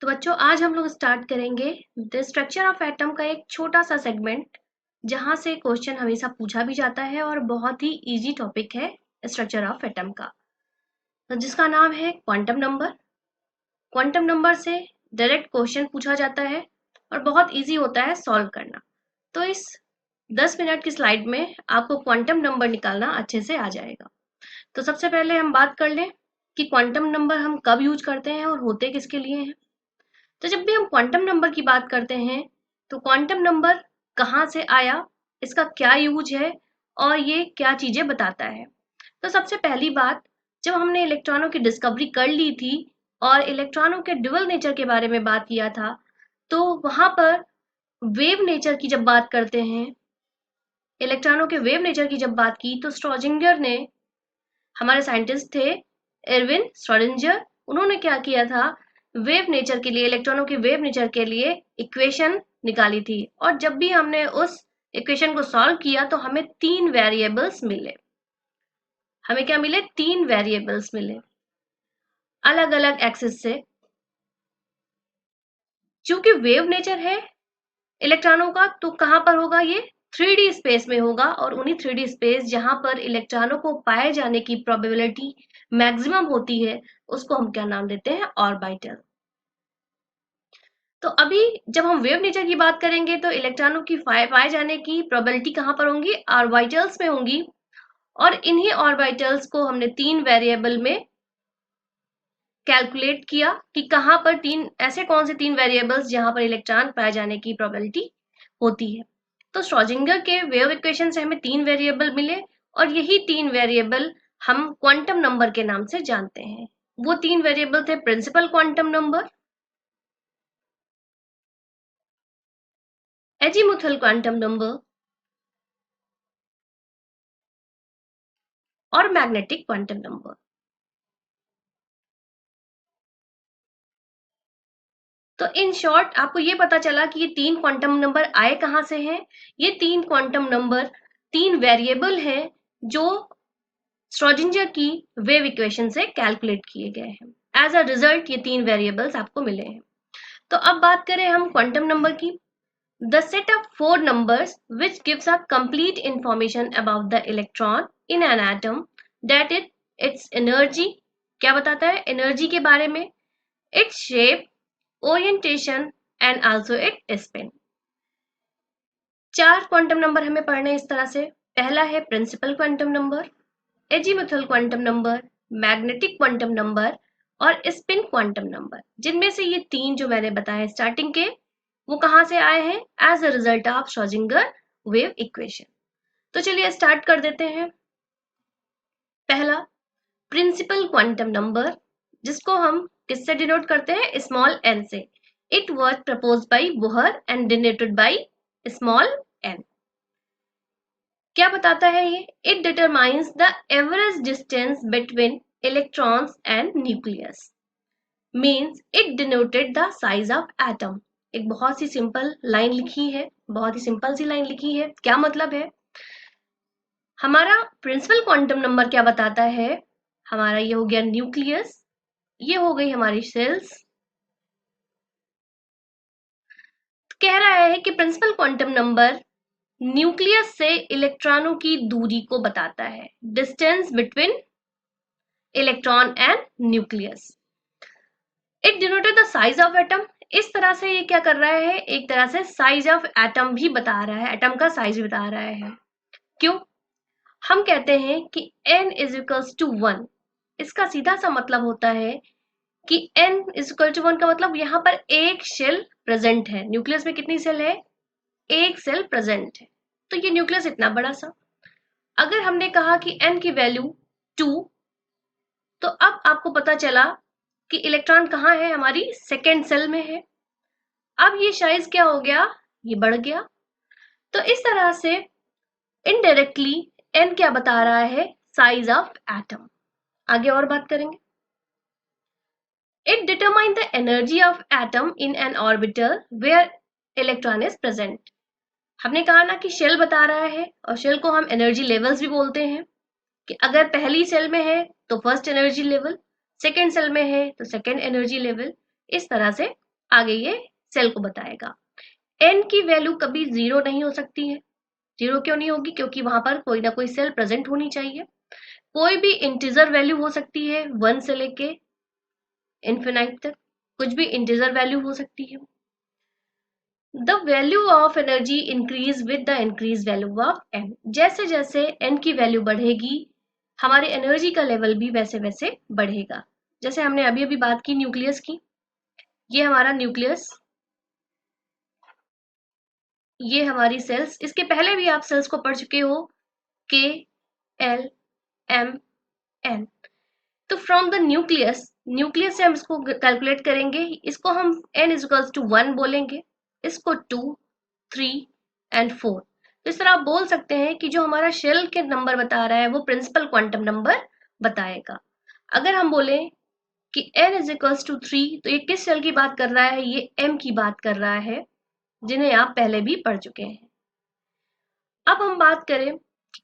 तो बच्चों आज हम लोग स्टार्ट करेंगे द स्ट्रक्चर ऑफ एटम का एक छोटा सा सेगमेंट, जहां से क्वेश्चन हमेशा पूछा भी जाता है और बहुत ही इजी टॉपिक है स्ट्रक्चर ऑफ एटम का, तो जिसका नाम है क्वांटम नंबर। क्वांटम नंबर से डायरेक्ट क्वेश्चन पूछा जाता है और बहुत इजी होता है सॉल्व करना। तो इस 10 मिनट की स्लाइड में आपको क्वांटम नंबर निकालना अच्छे से आ जाएगा। तो सबसे पहले हम बात कर लें कि क्वांटम नंबर हम कब यूज करते हैं और होते किसके लिए हैं। तो जब भी हम क्वांटम नंबर की बात करते हैं तो क्वांटम नंबर कहाँ से आया, इसका क्या यूज है और ये क्या चीजें बताता है। तो सबसे पहली बात, जब हमने इलेक्ट्रॉनों की डिस्कवरी कर ली थी और इलेक्ट्रॉनों के ड्यूअल नेचर के बारे में बात किया था, तो वहां पर वेव नेचर की जब बात करते हैं, इलेक्ट्रॉनों के वेव नेचर की जब बात की, तो स्ट्रोजिंगर ने, हमारे साइंटिस्ट थे एरविन स्ट्रोडिंजर, उन्होंने क्या किया था, वेव नेचर के लिए, इलेक्ट्रॉनों के वेव नेचर के लिए इक्वेशन निकाली थी। और जब भी हमने उस इक्वेशन को सॉल्व किया तो हमें 3 वेरिएबल्स मिले। हमें क्या मिले? 3 वेरिएबल्स मिले अलग अलग एक्सिस से। क्योंकि वेव नेचर है इलेक्ट्रॉनों का, तो कहां पर होगा ये? 3D स्पेस में होगा, और उन्हीं 3D स्पेस जहां पर इलेक्ट्रॉनों को पाए जाने की प्रोबेबिलिटी मैक्सिमम होती है, उसको हम क्या नाम देते हैं? ऑर्बिटल। तो अभी जब हम वेव नेचर की बात करेंगे तो इलेक्ट्रॉनों की पाए जाने की प्रोबेबिलिटी कहां पर होंगी? ऑर्बिटल्स में होंगी। और इन्हीं ऑर्बिटल्स को हमने 3 वेरिएबल में कैलकुलेट किया कि कहां पर ऐसे कौन से 3 वेरिएबल्स जहां पर इलेक्ट्रॉन पाए जाने की प्रोबेबिलिटी होती है। तो श्रोडिंगर के वेव इक्वेशन से हमें 3 वेरिएबल मिले, और यही 3 वेरिएबल हम क्वांटम नंबर के नाम से जानते हैं। वो 3 वेरिएबल थे principal quantum number, azimuthal quantum number और मैग्नेटिक क्वांटम नंबर। तो इन शॉर्ट आपको ये पता चला कि ये 3 क्वांटम नंबर आए कहां से हैं। ये 3 क्वांटम नंबर 3 वेरिएबल हैं जो श्रोडिंगर की वेव इक्वेशन से कैलकुलेट किए गए हैं। एज अ रिजल्ट ये 3 वेरिएबल्स आपको मिले हैं। तो अब बात करें हम क्वांटम नंबर की। The set of 4 numbers which gives a complete information about the electron in an atom, that its energy, क्या बताता है? एनर्जी के बारे में, its shape, orientation and also its spin। 4 quantum number हमें पढ़ने इस तरह से। पहला है principal quantum number, azimuthal quantum number, magnetic quantum number और स्पिन क्वांटम नंबर। जिनमें से ये 3 जो मैंने बताए स्टार्टिंग के, वो कहां से आए हैं? As a result of Schrodinger wave equation. तो चलिए स्टार्ट कर देते हैं। पहला, प्रिंसिपल क्वांटम नंबर, जिसको हम किससे डिनोट करते हैं? स्मॉल एन से। It was proposed by Bohr and denoted by small n. क्या बताता है ये? It determines the average distance between electrons and nucleus, means it denoted the size of atom. एक बहुत सी सिंपल लाइन लिखी है, बहुत ही सिंपल सी लाइन लिखी है। क्या मतलब है? हमारा प्रिंसिपल क्वांटम नंबर क्या बताता है? हमारा ये हो गया न्यूक्लियस, ये हो गई हमारी सेल्स। तो कह रहा है कि प्रिंसिपल क्वांटम नंबर न्यूक्लियस से इलेक्ट्रॉनों की दूरी को बताता है, distance between electron and nucleus. It denoted the size of atom. इस तरह से ये क्या कर रहा है? एक तरह से साइज ऑफ एटम भी बता रहा है, एटम का साइज बता रहा है। क्यों? हम कहते हैं कि n इज इक्वल्स टू 1। इसका सीधा सा मतलब होता है कि n इज इक्वल टू 1 का मतलब यहाँ पर एक शेल प्रेजेंट है। न्यूक्लियस में कितनी सेल है? एक सेल प्रेजेंट है। तो ये न्यूक्लियस इतना बड़ा सा। अगर हमने कहा कि n की वैल्यू 2, तो अब आपको पता चला कि इलेक्ट्रॉन कहाँ है? हमारी सेकेंड सेल में है। अब ये साइज क्या हो गया? ये बढ़ गया। तो इस तरह से इनडायरेक्टली n क्या बता रहा है? Size of atom. आगे और बात करेंगे। It determines the energy of atom in an orbital where electron is present। हमने कहा ना कि शेल बता रहा है, और शेल को हम एनर्जी लेवल्स भी बोलते हैं, कि अगर पहली सेल में है तो first energy level, second shell में है तो सेकेंड एनर्जी लेवल। इस तरह से आगे ये सेल को बताएगा। n की वैल्यू कभी 0 नहीं हो सकती है। 0 क्यों नहीं होगी? क्योंकि वहां पर कोई ना कोई सेल प्रेजेंट होनी चाहिए। कोई भी इंटीजर वैल्यू हो सकती है 1 से लेके इन्फिनाइट तक, कुछ भी इंटीजर वैल्यू हो सकती है। The value of energy increase with the increase value of n. जैसे जैसे एन की वैल्यू बढ़ेगी हमारे एनर्जी का लेवल भी वैसे वैसे बढ़ेगा। जैसे हमने अभी अभी बात की न्यूक्लियस की, ये हमारा न्यूक्लियस, ये हमारी सेल्स। इसके पहले भी आप सेल्स को पढ़ चुके हो, के एल एम एन। तो फ्रॉम द न्यूक्लियस, न्यूक्लियस से हम इसको कैलकुलेट करेंगे। इसको हम n इज इक्वल्स टू 1 बोलेंगे, इसको 2, 3 एंड 4। तो इस तरह आप बोल सकते हैं कि जो हमारा शेल के नंबर बता रहा है वो प्रिंसिपल क्वांटम नंबर बताएगा। अगर हम बोले कि n इज इक्वल्स टू 3, तो ये किस शेल की बात कर रहा है? ये m की बात कर रहा है, जिन्हें आप पहले भी पढ़ चुके हैं। अब हम बात करें,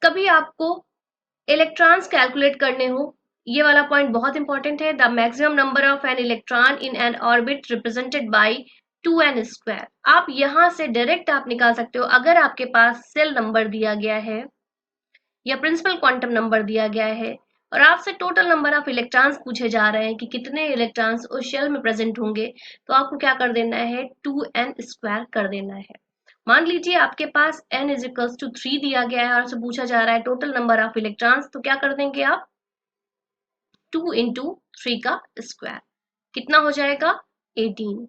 कभी आपको इलेक्ट्रॉन्स कैलकुलेट करने हो, ये वाला पॉइंट बहुत इंपॉर्टेंट है। The maximum number of an electron in an orbit represented by 2n square. आप यहां से डायरेक्ट आप निकाल सकते हो। अगर आपके पास सेल नंबर दिया गया है या प्रिंसिपल क्वांटम नंबर दिया गया है और आपसे टोटल नंबर ऑफ इलेक्ट्रॉन्स पूछे जा रहे हैं कि कितने इलेक्ट्रॉन्स उस शेल में प्रेजेंट होंगे, तो आपको क्या कर देना है? 2n स्क्वायर कर देना है। मान लीजिए आपके पास n इज इक्वल्स टू 3 दिया गया है और आपसे पूछा जा रहा है टोटल नंबर ऑफ इलेक्ट्रॉन्स, तो क्या कर देंगे आप? 2 इंटू 3 का स्क्वायर, कितना हो जाएगा? 18।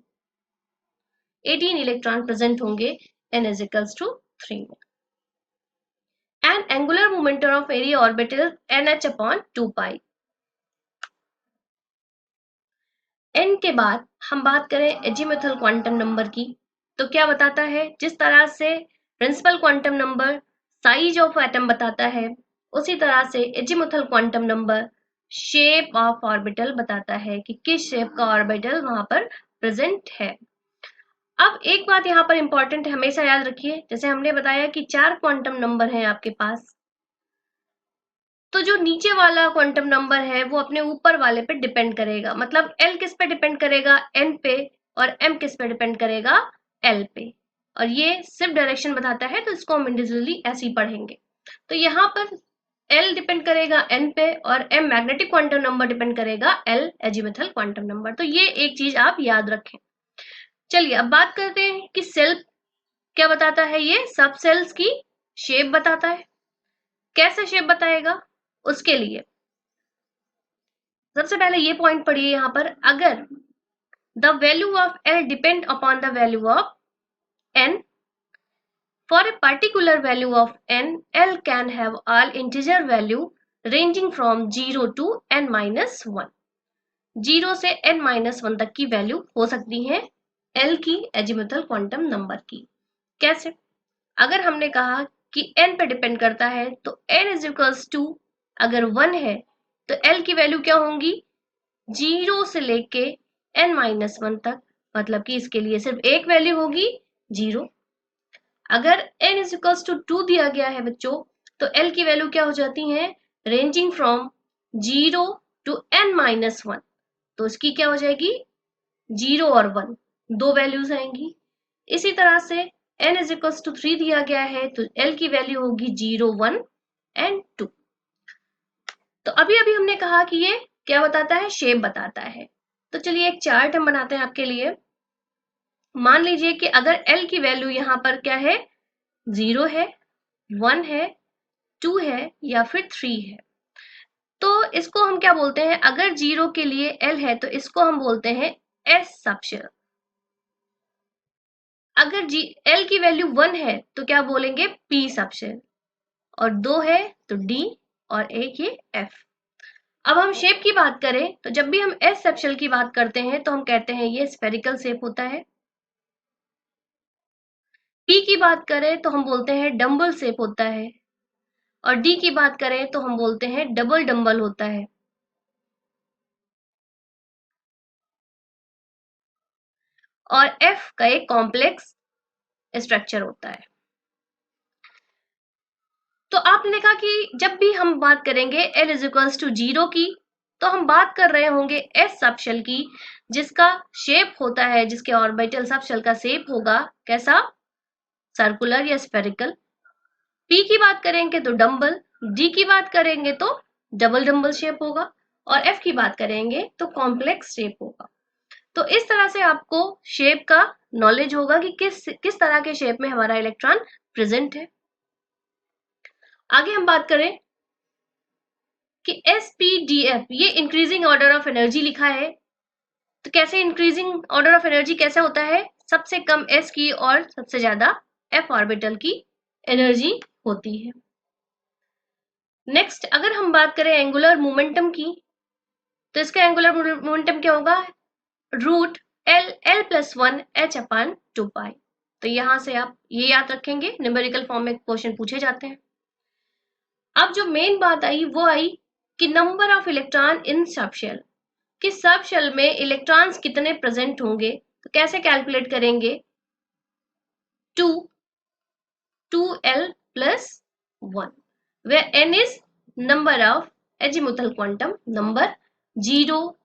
18 इलेक्ट्रॉन प्रेजेंट होंगे n इज इक्वल्स टू 3 में। And angular momentum of area orbital nh upon 2 pi. n के बाद हम बात करें एजीमुथल क्वांटम नंबर की, तो क्या बताता है? जिस तरह से principal quantum number size of atom बताता है, उसी तरह से azimuthal quantum number shape of orbital बताता है कि किस शेप का ऑर्बिटल वहां पर प्रेजेंट है। अब एक बात यहाँ पर इंपॉर्टेंट है, हमेशा याद रखिए, जैसे हमने बताया कि 4 क्वांटम नंबर हैं आपके पास, तो जो नीचे वाला क्वांटम नंबर है वो अपने ऊपर वाले पे डिपेंड करेगा। मतलब L किस पे डिपेंड करेगा? N पे। और M किस पे डिपेंड करेगा? L पे। और ये सिर्फ डायरेक्शन बताता है, तो इसको हम इंडिविजुअली ऐसे ही पढ़ेंगे। तो यहाँ पर L डिपेंड करेगा N पे और M magnetic quantum number depend करेगा L एजीमुथल क्वांटम नंबर। तो ये एक चीज आप याद रखें। चलिए अब बात करते हैं कि सेल क्या बताता है। ये सब सेल्स की शेप बताता है। कैसे शेप बताएगा? उसके लिए सबसे पहले ये पॉइंट पढ़िए यहाँ पर, अगर the value of L depend upon the value of N, for a particular value of N, L can have all integer value ranging from 0 to n-1। 0 से n-1 तक की वैल्यू हो सकती है L की एजीमुथल क्वांटम नंबर की। कैसे? अगर हमने कहा कि n पे डिपेंड करता है, तो n इज इक्वल्स टू, अगर 1 है तो L की वैल्यू क्या होंगी? 0 से लेके n-1 तक, मतलब कि इसके लिए सिर्फ एक वैल्यू होगी 0। अगर n इज इक्वल्स टू 2 दिया गया है बच्चों, तो L की वैल्यू क्या हो जाती है? Ranging from 0 to n-1। तो इसकी क्या हो जाएगी? 0 और 1, दो वैल्यूज आएंगी। इसी तरह से n इज इक्वल्स टू 3 दिया गया है, तो L की वैल्यू होगी 0, 1 एंड 2। तो अभी अभी हमने कहा कि ये क्या बताता है? शेप बताता है। तो चलिए एक चार्ट हम बनाते हैं आपके लिए। मान लीजिए कि अगर L की वैल्यू यहाँ पर क्या है? 0 है, 1 है, 2 है या फिर 3 है। तो इसको हम क्या बोलते हैं? अगर 0 के लिए L है तो इसको हम बोलते हैं S सबशेल। अगर L की वैल्यू 1 है तो क्या बोलेंगे? P subshell. और 2 है तो D, और एक ये F। अब हम शेप की बात करें तो जब भी हम S सबशेल की बात करते हैं तो हम कहते हैं ये स्फेरिकल शेप होता है। P की बात करें तो हम बोलते हैं डम्बल शेप होता है। और D की बात करें तो हम बोलते हैं डबल डम्बल होता है। और F का एक कॉम्प्लेक्स स्ट्रक्चर होता है। तो आपने देखा कि जब भी हम बात करेंगे L इज इक्वल्स टू 0 की, तो हम बात कर रहे होंगे एस सब शेल की, जिसका शेप होता है, जिसके ऑर्बिटल सब शेल का शेप होगा कैसा, सर्कुलर या स्फेरिकल। पी की बात करेंगे तो डम्बल, डी की बात करेंगे तो डबल डम्बल शेप होगा, और एफ की बात करेंगे तो कॉम्प्लेक्स शेप होगा। तो इस तरह से आपको शेप का नॉलेज होगा कि किस तरह के शेप में हमारा इलेक्ट्रॉन प्रेजेंट है। आगे हम बात करें कि SPDF ये इंक्रीजिंग ऑर्डर ऑफ एनर्जी लिखा है। तो कैसे इंक्रीजिंग ऑर्डर ऑफ एनर्जी कैसे होता है, सबसे कम S की और सबसे ज्यादा F ऑर्बिटल की एनर्जी होती है। नेक्स्ट अगर हम बात करें एंगुलर मोमेंटम की, तो इसका एंगुलर मोमेंटम क्या होगा, रूट L+1 h/2π। तो यहां से आप ये याद रखेंगे, न्यूमेरिकल फॉर्म में क्वेश्चन पूछे जाते हैं। अब जो मेन बात आई वो आई कि नंबर ऑफ इलेक्ट्रॉन इन सब शेल, कि सब शेल में इलेक्ट्रॉन्स कितने प्रेजेंट होंगे। तो कैसे कैलकुलेट करेंगे, 2l+1 where n is number of azimuthal quantum number 0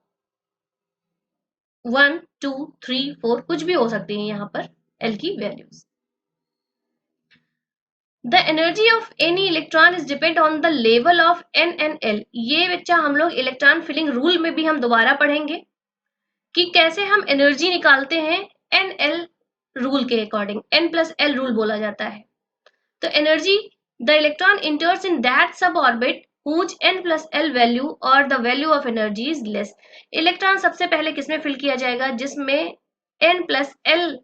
1 2 3 4 कुछ भी हो सकती है यहाँ पर l की values. The energy of any electron is depend on the level of n and l। ये बच्चा हम लोग इलेक्ट्रॉन फिलिंग रूल में भी हम दोबारा पढ़ेंगे कि कैसे हम एनर्जी निकालते हैं एन एल रूल के अकॉर्डिंग, n+l रूल बोला जाता है। तो energy, the electron इंटर्स in that सब ऑर्बिट whose n+l वैल्यू और the value of energy is less. Electron सबसे पहले किसमें फिल किया जाएगा, जिसमें n+l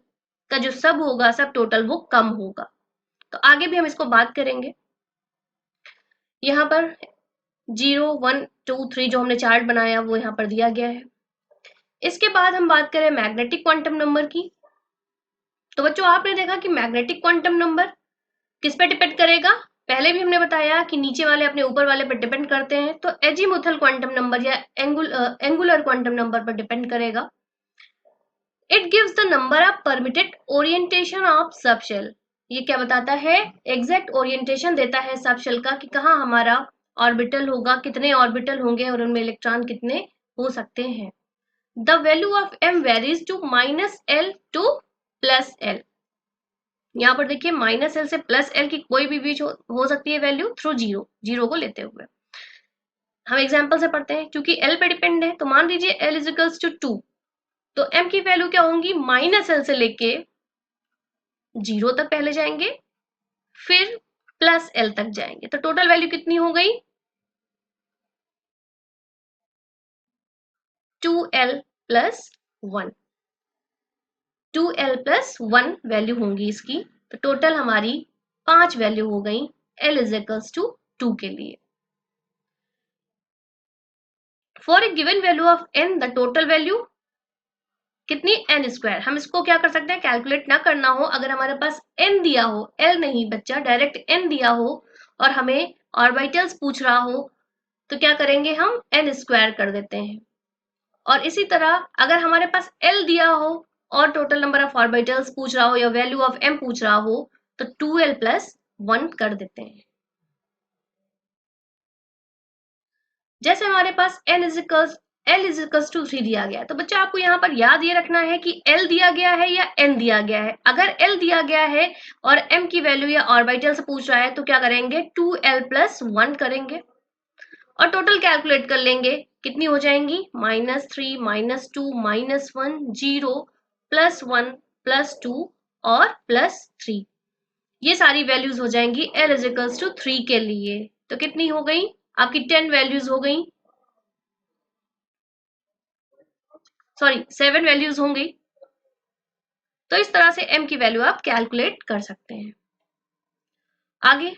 का जो सब होगा, सब टोटल वो कम होगा। तो आगे भी हम इसको बात करेंगे। यहाँ पर 0 1 2 3 जो हमने चार्ट बनाया वो यहाँ पर दिया गया है। इसके बाद हम बात करें मैग्नेटिक क्वांटम नंबर की। तो बच्चों आपने देखा कि मैग्नेटिक क्वांटम नंबर किस पे डिपेंड करेगा, पहले भी हमने बताया कि नीचे वाले अपने ऊपर वाले पर डिपेंड करते हैं। तो एजीमुथल क्वांटम नंबर या एंगुलर क्वांटम नंबर पर डिपेंड करेगा। It gives the number of permitted orientation of sub shell. ये क्या बताता है, एग्जैक्ट ओरिएंटेशन देता है सब शेल का कि कहाँ हमारा ऑर्बिटल होगा, कितने ऑर्बिटल होंगे और उनमें इलेक्ट्रॉन कितने हो सकते हैं। The value of m varies to -l to +l। यहाँ पर देखिए -l से +l की कोई भी बीच हो सकती है वैल्यू थ्रू जीरो को लेते हुए। हम एग्जाम्पल से पढ़ते हैं, क्योंकि l पे डिपेंड है तो मान लीजिए l इज इक्वल्स टू 2, तो m की वैल्यू क्या होंगी, -l से लेके 0 तक पहले जाएंगे, फिर +l तक जाएंगे। तो टोटल वैल्यू कितनी हो गई, 2l+1 2l+1 वैल्यू होंगी इसकी। तो टोटल हमारी 5 वैल्यू हो गई l इज इक्वल्स टू 2 के लिए। For a given value of n the total value कितनी, n²। हम इसको क्या कर सकते हैं, कैलकुलेट ना करना हो, अगर हमारे पास n दिया हो, l नहीं बच्चा, डायरेक्ट n दिया हो और हमें ऑर्बिटल्स पूछ रहा हो, तो क्या करेंगे, हम n² कर देते हैं। और इसी तरह अगर हमारे पास l दिया हो और टोटल नंबर ऑफ ऑर्बिटल्स पूछ रहा हो या वैल्यू ऑफ m पूछ रहा हो, तो 2l+1 कर देते हैं। जैसे हमारे पास l इज इक्वल्स टू 3 दिया गया है, तो बच्चा आपको यहाँ पर याद ये रखना है कि l दिया गया है या n दिया गया है। अगर l दिया गया है और m की वैल्यू या ऑर्बिटल से पूछ रहा है तो क्या करेंगे, 2l+1 करेंगे और टोटल कैलकुलेट कर लेंगे, कितनी हो जाएंगी, -3 -2 -1 0 +1 +2 और +3। ये सारी वैल्यूज हो जाएंगी l इज इक्वल्स टू 3 के लिए। तो कितनी हो गई आपकी, 10 वैल्यूज हो गई, सॉरी 7 वैल्यूज होंगी। तो इस तरह से m की वैल्यू आप कैलकुलेट कर सकते हैं। आगे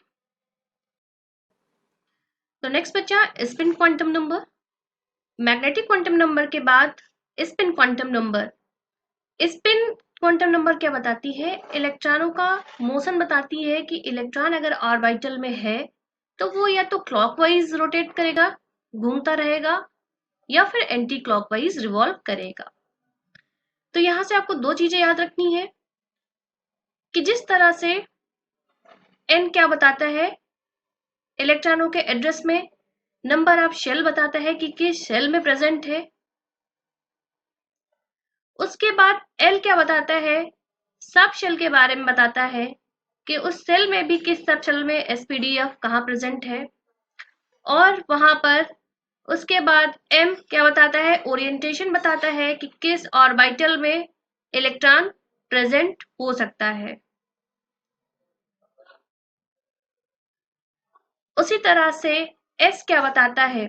तो नेक्स्ट बच्चा spin quantum number. Magnetic quantum number के बाद spin quantum number. Spin quantum number क्या बताती है, इलेक्ट्रॉनों का मोशन बताती है कि इलेक्ट्रॉन अगर ऑर्बिटल में है तो वो या तो क्लॉकवाइज रोटेट करेगा, घूमता रहेगा, या फिर एंटी क्लॉकवाइज रिवॉल्व करेगा। तो यहां से आपको दो चीजें याद रखनी है कि जिस तरह से n क्या बताता है, इलेक्ट्रॉनों के एड्रेस में नंबर ऑफ शेल बताता है कि किस शेल में प्रेजेंट है। उसके बाद एल क्या बताता है, सब शेल के बारे में बताता है कि उस सेल में भी किस सब शेल में एसपीडीएफ कहाँ प्रेजेंट है। और वहां पर उसके बाद एम क्या बताता है, ओरिएंटेशन बताता है कि किस ऑर्बिटल में इलेक्ट्रॉन प्रेजेंट हो सकता है। उसी तरह से एस क्या बताता है,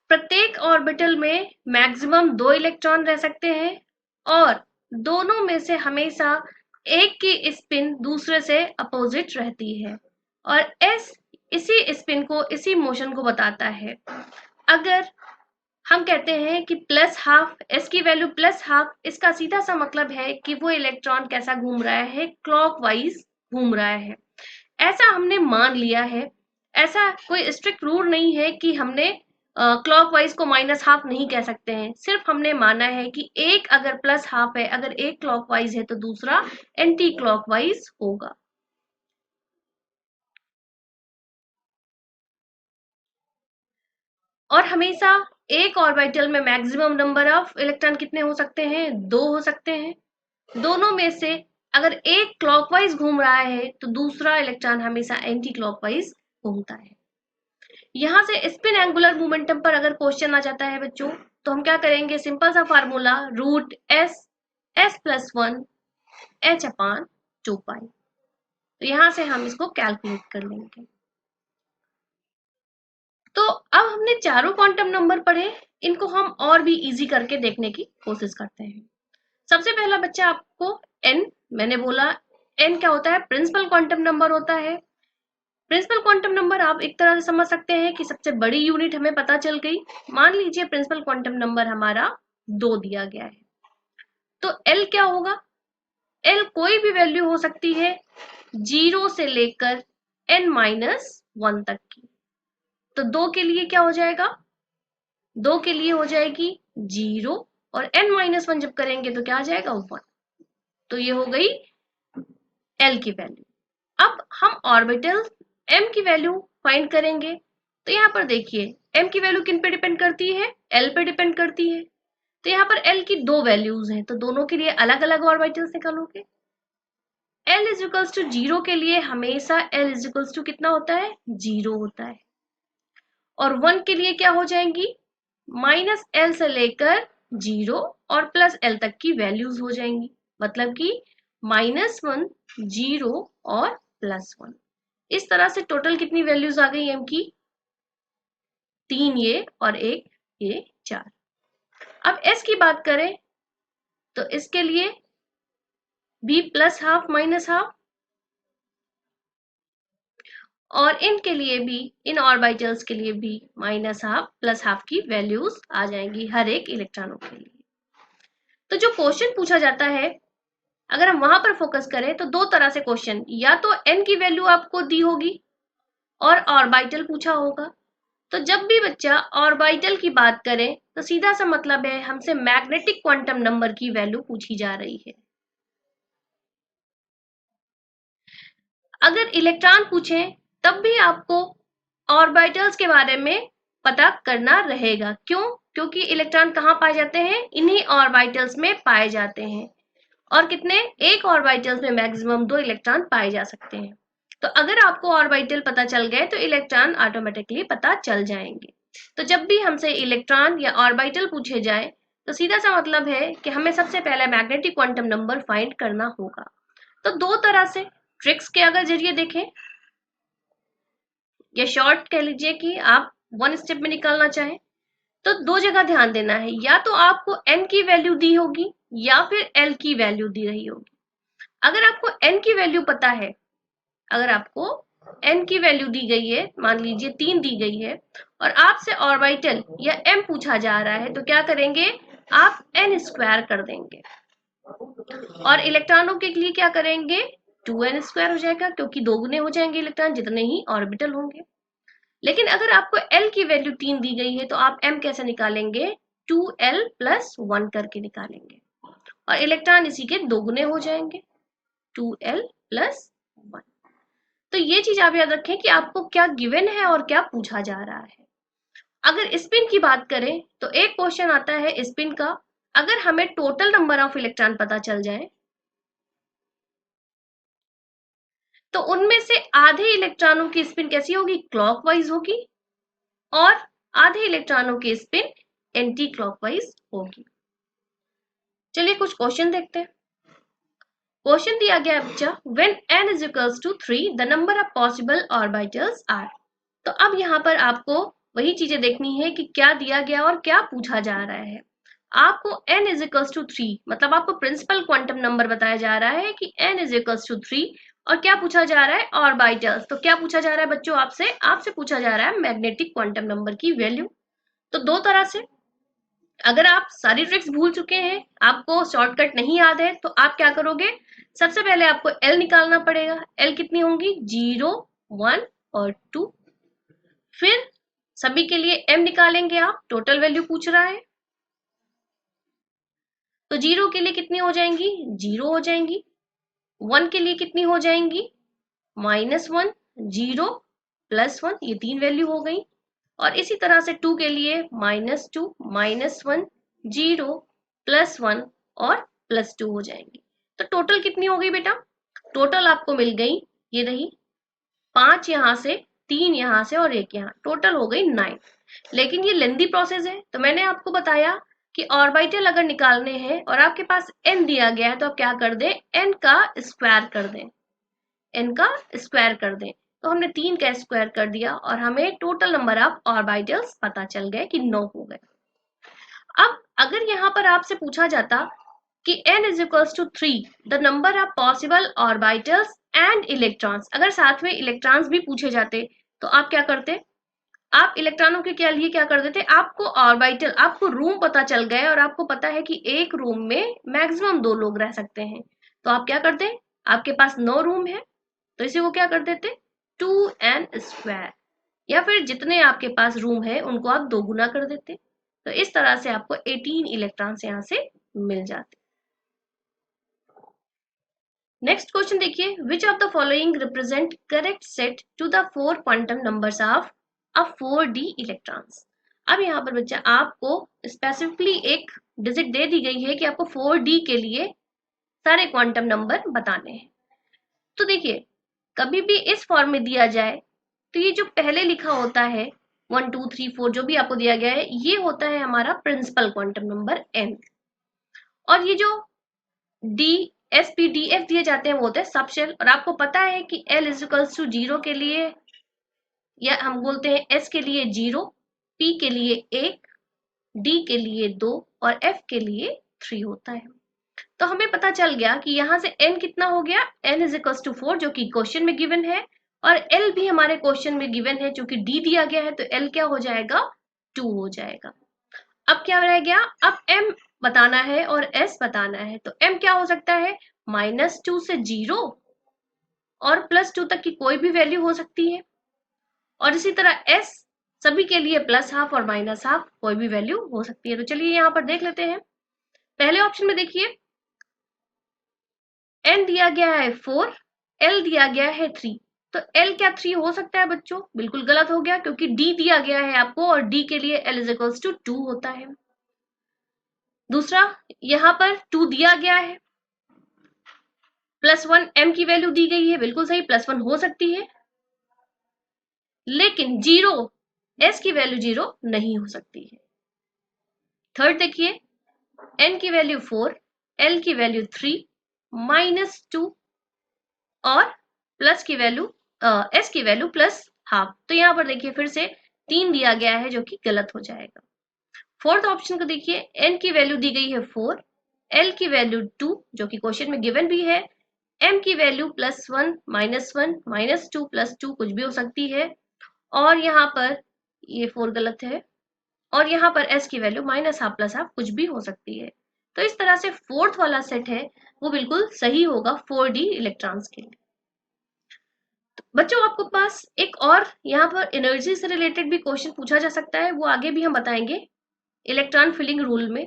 प्रत्येक ऑर्बिटल में मैक्सिमम 2 इलेक्ट्रॉन रह सकते हैं और दोनों में से हमेशा एक की स्पिन दूसरे से अपोजिट रहती है। और एस इसी स्पिन को, इसी मोशन को बताता है। अगर हम कहते हैं कि प्लस हाफ, एस की वैल्यू प्लस हाफ, इसका सीधा सा मतलब है कि वो इलेक्ट्रॉन कैसा घूम रहा है, क्लॉकवाइज घूम रहा है। ऐसा हमने मान लिया है, ऐसा कोई स्ट्रिक्ट रूल नहीं है कि हमने क्लॉकवाइज को माइनस हाफ नहीं कह सकते हैं। सिर्फ हमने माना है कि एक अगर प्लस हाफ है, अगर एक क्लॉकवाइज है तो दूसरा एंटी क्लॉकवाइज होगा। और हमेशा एक ऑर्बिटल में मैक्सिमम नंबर ऑफ इलेक्ट्रॉन कितने हो सकते हैं, 2 हो सकते हैं। दोनों में से अगर एक क्लॉकवाइज घूम रहा है तो दूसरा इलेक्ट्रॉन हमेशा एंटी क्लॉकवाइज घूमता है। यहाँ से स्पिन एंगुलर मोमेंटम पर अगर क्वेश्चन आ जाता है बच्चों, तो हम क्या करेंगे, सिंपल सा formula, root S S plus 1 H upon 2 pi. तो यहाँ से हम इसको कैलकुलेट कर लेंगे। तो अब हमने चारों क्वांटम नंबर पढ़े, इनको हम और भी इजी करके देखने की कोशिश करते हैं। सबसे पहला बच्चा आपको एन, मैंने बोला एन क्या होता है, प्रिंसिपल क्वांटम नंबर होता है। प्रिंसिपल क्वांटम नंबर आप एक तरह से समझ सकते हैं कि सबसे बड़ी यूनिट हमें पता चल गई। मान लीजिए प्रिंसिपल क्वांटम नंबर हमारा 2 दिया गया है, तो एल क्या होगा, एल कोई भी वैल्यू हो सकती है 0 से लेकर n-1 तक की। तो 2 के लिए क्या हो जाएगा, 2 के लिए हो जाएगी 0 और n-1 जब करेंगे तो क्या आ जाएगा 1। तो ये हो गई एल की वैल्यू। अब हम ऑर्बिटल एम की वैल्यू फाइंड करेंगे। तो यहाँ पर देखिए एम की वैल्यू किन पे डिपेंड करती है, एल पे डिपेंड करती है। तो यहाँ पर एल की 2 वैल्यूज हैं, तो दोनों के लिए अलग अलग ऑर्बिटल्स निकालोगे। एल इज इक्वल्स टू 0 के लिए हमेशा एल इज इक्वल्स टू कितना होता है, 0 होता है। और 1 के लिए क्या हो जाएंगी, माइनस एल से लेकर 0 और प्लस एल तक की वैल्यूज हो जाएंगी। मतलब कि -1, 0 और +1। इस तरह से टोटल कितनी वैल्यूज आ गई एम की, 3 ये और 1 ये, 4। अब एस की बात करें तो इसके लिए भी प्लस हाफ माइनस हाफ, और इनके लिए भी, इन ऑर्बिटल्स के लिए भी माइनस हाफ प्लस हाफ की वैल्यूज आ जाएंगी हर एक इलेक्ट्रॉनों के लिए। तो जो क्वेश्चन पूछा जाता है, अगर हम वहां पर फोकस करें तो 2 तरह से क्वेश्चन, या तो एन की वैल्यू आपको दी होगी और ऑर्बिटल पूछा होगा। तो जब भी बच्चा ऑर्बिटल की बात करे तो सीधा सा मतलब है हमसे मैग्नेटिक क्वांटम नंबर की वैल्यू पूछी जा रही है। अगर इलेक्ट्रॉन पूछे तब भी आपको ऑर्बिटल्स के बारे में पता करना रहेगा। क्यों, क्योंकि इलेक्ट्रॉन कहाँ पाए जाते हैं, इन्हीं ऑर्बिटल्स में पाए जाते हैं। और कितने, एक ऑर्बिटल्स में मैक्सिमम 2 इलेक्ट्रॉन पाए जा सकते हैं। तो अगर आपको ऑर्बिटल पता चल गए तो इलेक्ट्रॉन ऑटोमेटिकली पता चल जाएंगे। तो जब भी हमसे इलेक्ट्रॉन या ऑर्बिटल पूछे जाए तो सीधा सा मतलब है कि हमें सबसे पहले मैग्नेटिक क्वांटम नंबर फाइंड करना होगा। तो 2 तरह से ट्रिक्स के अगर जरिए देखें, या शॉर्ट कह लीजिए कि आप 1 स्टेप में निकालना चाहें, तो 2 जगह ध्यान देना है, या तो आपको n की वैल्यू दी होगी या फिर l की वैल्यू दी रही होगी। अगर आपको n की वैल्यू पता है, अगर आपको n की वैल्यू दी गई है, मान लीजिए 3 दी गई है, और आपसे ऑर्बिटल या m पूछा जा रहा है, तो क्या करेंगे, आप n² कर देंगे। और इलेक्ट्रॉनों के लिए क्या करेंगे, 2n² हो जाएगा, क्योंकि दोगुने हो जाएंगे इलेक्ट्रॉन जितने ही ऑर्बिटल होंगे। लेकिन अगर आपको l की वैल्यू 3 दी गई है तो आप m कैसे निकालेंगे, 2l+1 करके निकालेंगे, और इलेक्ट्रॉन इसी के दोगुने हो जाएंगे, 2l+1। तो ये चीज आप याद रखें कि आपको क्या गिवन है और क्या पूछा जा रहा है। अगर स्पिन की बात करें तो एक क्वेश्चन आता है स्पिन का, अगर हमें टोटल नंबर ऑफ इलेक्ट्रॉन पता चल जाए तो उनमें से आधे इलेक्ट्रॉनों की स्पिन कैसी होगी, क्लॉकवाइज होगी, और आधे इलेक्ट्रॉनों की स्पिन एंटी क्लॉकवाइज होगी। चलिए कुछ क्वेश्चन देखते हैं। क्वेश्चन दिया गया है बच्चा, when n is equals to 3 the number of possible orbitals are। तो अब यहाँ पर आपको वही चीजें देखनी है कि क्या दिया गया और क्या पूछा जा रहा है। आपको n is equals to 3 मतलब आपको प्रिंसिपल क्वांटम नंबर बताया जा रहा है कि n is equals to 3, और क्या पूछा जा रहा है, ऑर्बिटल्स। तो क्या पूछा जा रहा है बच्चों, आपसे पूछा जा रहा है मैग्नेटिक क्वांटम नंबर की वैल्यू। तो दो तरह से, अगर आप सारी ट्रिक्स भूल चुके हैं, आपको शॉर्टकट नहीं याद है, तो आप क्या करोगे, सबसे पहले आपको L निकालना पड़ेगा। L कितनी होंगी, 0, 1 और 2। फिर सभी के लिए M निकालेंगे आप, टोटल वैल्यू पूछ रहा है। तो 0 के लिए कितनी हो जाएंगी, 0 हो जाएंगी। 1 के लिए कितनी हो जाएंगी, -1, 0, +1, ये 3 वैल्यू हो गई। और इसी तरह से 2 के लिए -2, -1, 0, +1 और +2 हो जाएंगी। तो टोटल कितनी हो गई बेटा, टोटल आपको मिल गई, ये रही 5 यहाँ से, 3 यहाँ से और 1 यहाँ, टोटल हो गई 9। लेकिन ये लेंदी प्रोसेस है, तो मैंने आपको बताया कि ऑर्बिटल अगर निकालने हैं और आपके पास n दिया गया है तो आप क्या कर दें, n का स्क्वायर कर दें, n का स्क्वायर कर दें। तो हमने 3 का स्क्वायर कर दिया और हमें टोटल नंबर ऑफ ऑर्बिटल्स पता चल गए कि 9 हो गए। अब अगर यहाँ पर आपसे पूछा जाता कि n is equals to 3 the number of possible orbitals and electrons, अगर साथ में इलेक्ट्रॉन्स भी पूछे जाते तो आप क्या करते, आप इलेक्ट्रॉनों के क्या लिए क्या कर देते, आपको ऑर्बिटल, आपको रूम पता चल गए और आपको पता है कि एक रूम में मैक्सिमम 2 लोग रह सकते हैं, तो आप क्या करते, आपके पास 9 रूम है तो इसी को क्या कर देते, 2n स्क्वायर, या फिर जितने आपके पास रूम है उनको आप 2 गुना कर देते। तो इस तरह से आपको 18 इलेक्ट्रॉन्स यहाँ से मिल जाते। नेक्स्ट क्वेश्चन देखिए, which of the following represent correct set to the 4 quantum numbers of a 4d electrons. अब यहाँ पर बच्चा आपको स्पेसिफिकली एक डिजिट दे दी गई है कि आपको 4d के लिए सारे क्वांटम नंबर बताने हैं। तो देखिए, कभी भी इस फॉर्म में दिया जाए तो ये जो पहले लिखा होता है 1 2 3 4 जो भी आपको दिया गया है, ये होता है हमारा प्रिंसिपल क्वांटम नंबर n, और ये जो d s p d f दिए जाते हैं वो होते हैं सबशेल। और आपको पता है कि l इज इक्वल्स टू 0 के लिए, या हम बोलते हैं s के लिए 0, p के लिए 1, d के लिए 2 और f के लिए 3 होता है। तो हमें पता चल गया कि यहाँ से n कितना हो गया, n इज इक्वल्स टू 4 जो कि क्वेश्चन में गिवन है, और l भी हमारे क्वेश्चन में गिवन है, जो कि d दिया गया है, तो l क्या हो जाएगा, 2 हो जाएगा। अब क्या रह गया, अब m बताना है और s बताना है, तो m क्या हो सकता है, -2 से 0 और +2 तक की कोई भी वैल्यू हो सकती है, और इसी तरह s सभी के लिए +½ और -½ कोई भी वैल्यू हो सकती है। तो चलिए यहाँ पर देख लेते हैं। पहले ऑप्शन में देखिए, n दिया गया है 4, l दिया गया है 3, तो l क्या 3 हो सकता है बच्चों, बिल्कुल गलत हो गया, क्योंकि d दिया गया है आपको और d के लिए l इज इक्वल्स टू 2 होता है। दूसरा, यहाँ पर 2 दिया गया है, +1 m की वैल्यू दी गई है, बिल्कुल सही, +1 हो सकती है, लेकिन 0 s की वैल्यू 0 नहीं हो सकती है। थर्ड देखिए, n की वैल्यू 4, l की वैल्यू 3, -2 और प्लस की वैल्यू s की वैल्यू +½ तो यहाँ पर देखिए फिर से 3 दिया गया है जो कि गलत हो जाएगा। फोर्थ ऑप्शन को देखिए, n की वैल्यू दी गई है 4, l की वैल्यू 2 जो कि क्वेश्चन में गिवन भी है, m की वैल्यू +1, -1, -2, +2 कुछ भी हो सकती है, और यहाँ पर ये 4 गलत है, और यहाँ पर s की वैल्यू -½ +½ कुछ भी हो सकती है। तो इस तरह से फोर्थ वाला सेट है वो बिल्कुल सही होगा 4d इलेक्ट्रॉन्स के लिए। बच्चों आपको पास एक और यहाँ पर एनर्जी से रिलेटेड भी क्वेश्चन पूछा जा सकता है, वो आगे भी हम बताएंगे इलेक्ट्रॉन फिलिंग रूल में,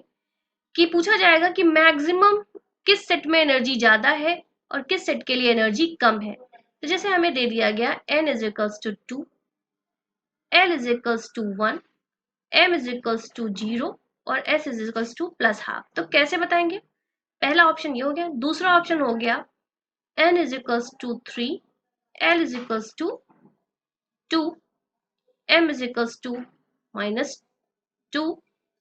कि पूछा जाएगा कि मैक्सिमम किस सेट में एनर्जी ज्यादा है और किस सेट के लिए एनर्जी कम है। तो जैसे हमें दे दिया गया n is equals to 2, l is equals to 1, m is equals to 0 और s is equals to plus half. तो कैसे बताएंगे? पहला ऑप्शन ये हो गया। दूसरा ऑप्शन हो गया n is equals to 3, l is equals to 2, m is equals to -2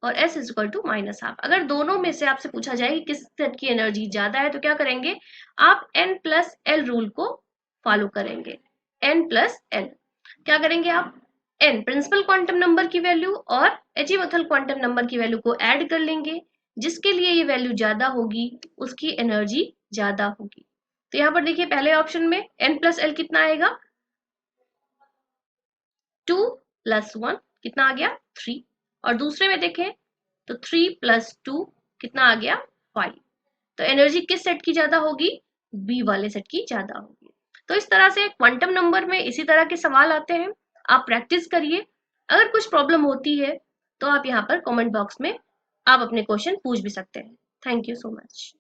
और s is equal to -half. अगर दोनों में से आपसे पूछा जाए कि किस सेट की एनर्जी ज्यादा है तो क्या करेंगे? आप n प्लस एल रूल को फॉलो करेंगे। n प्लस एल क्या करेंगे आप? n प्रिंसिपल क्वांटम नंबर की वैल्यू और एजीमुथल क्वांटम नंबर की वैल्यू को ऐड कर लेंगे। जिसके लिए ये वैल्यू ज्यादा होगी उसकी एनर्जी ज्यादा होगी। तो यहाँ पर देखिए पहले ऑप्शन में n प्लस एल कितना आएगा? 2 प्लस 1 कितना आ गया? 3। और दूसरे में देखें तो 3 प्लस 2 कितना आ गया? 5। तो एनर्जी किस सेट की ज्यादा होगी? बी वाले सेट की ज्यादा होगी। तो इस तरह से क्वांटम नंबर में इसी तरह के सवाल आते हैं। आप प्रैक्टिस करिए। अगर कुछ प्रॉब्लम होती है तो आप यहाँ पर कमेंट बॉक्स में आप अपने क्वेश्चन पूछ भी सकते हैं। Thank you so much.